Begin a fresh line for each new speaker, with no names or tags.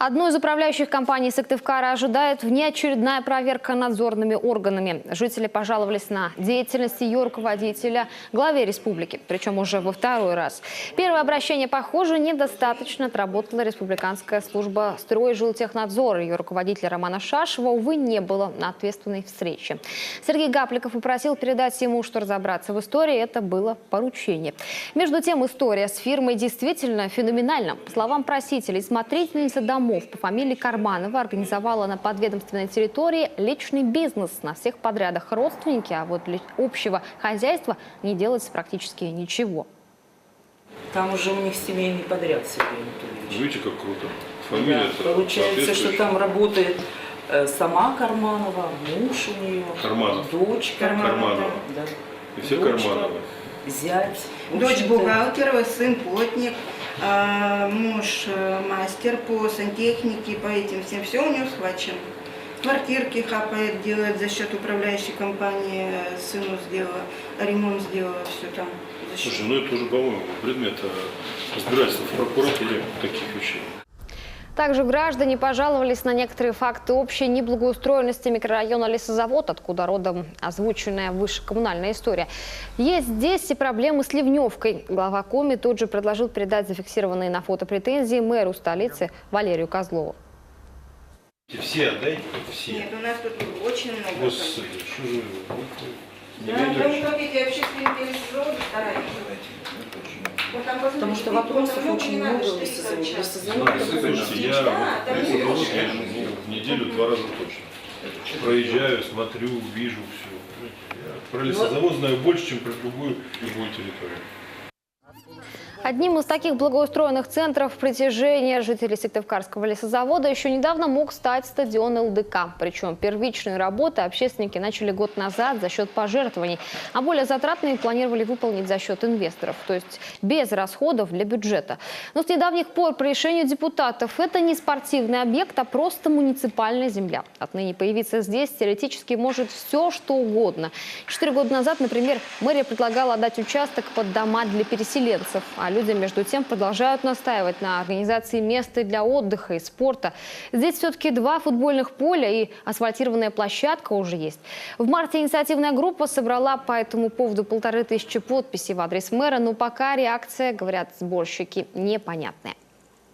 Одну из управляющих компаний Сыктывкара ожидает внеочередная проверка надзорными органами. Жители пожаловались на деятельность ее руководителя главе республики, причем уже во второй раз. Первое обращение, похоже, недостаточно отработала республиканская служба стройжилтехнадзора. Ее руководителя Романа Шашева, увы, не было на ответственной встрече. Сергей Гапликов попросил передать ему, что разобраться в истории – это было поручение. Между тем, история с фирмой действительно феноменальна. По словам просителей, смотрительница домов по фамилии Карманова организовала на подведомственной территории личный бизнес на всех подрядах родственники, а вот для общего хозяйства не делается практически ничего.
Там уже у них семейный подряд, Сергей Анатольевич.
Видите, как круто. Фамилия,
да, получается, что там работает сама Карманова, муж у нее,
Карманов.
дочь
Карманова.
Да.
И все
Дочка,
Кармановы.
Зять.
Дочь бухгалтера, сын плотник, муж мастер по сантехнике, по этим всем. Все у него схвачено. Квартирки хапает, делает за счет управляющей компании, сыну сделала, ремонт сделала, все там.
Слушай, ну это уже, по-моему, предмет разбирательства в прокуратуре таких вещей.
Также граждане пожаловались на некоторые факты общей неблагоустроенности микрорайона Лесозавод, откуда родом озвученная выше коммунальная история. Есть здесь и проблемы с ливневкой. Глава Коми тут же предложил передать зафиксированные на фото претензии мэру столицы Валерию Козлову.
Все отдайте, все.
Нет, у нас тут очень много.
Господи, что же вы?
Да, потому что эти общественные телевизоры стараются.
Потому что вопросов очень много в Лесозаводе.
Слушайте, я в неделю 2 раза точно. Проезжаю, смотрю, вижу все. Я про Лесозавод знаю больше, чем про любую территорию.
Одним из таких благоустроенных центров притяжения жителей Сыктывкарского лесозавода еще недавно мог стать стадион ЛДК. Причем первичные работы общественники начали год назад за счет пожертвований, а более затратные планировали выполнить за счет инвесторов, то есть без расходов для бюджета. Но с недавних пор по решению депутатов это не спортивный объект, а просто муниципальная земля. Отныне появиться здесь теоретически может все, что угодно. 4 года назад, например, мэрия предлагала отдать участок под дома для переселенцев. А люди, между тем, продолжают настаивать на организации места для отдыха и спорта. Здесь все-таки 2 футбольных поля и асфальтированная площадка уже есть. В марте инициативная группа собрала по этому поводу 1500 подписей в адрес мэра, но пока реакция, говорят сборщики, непонятная.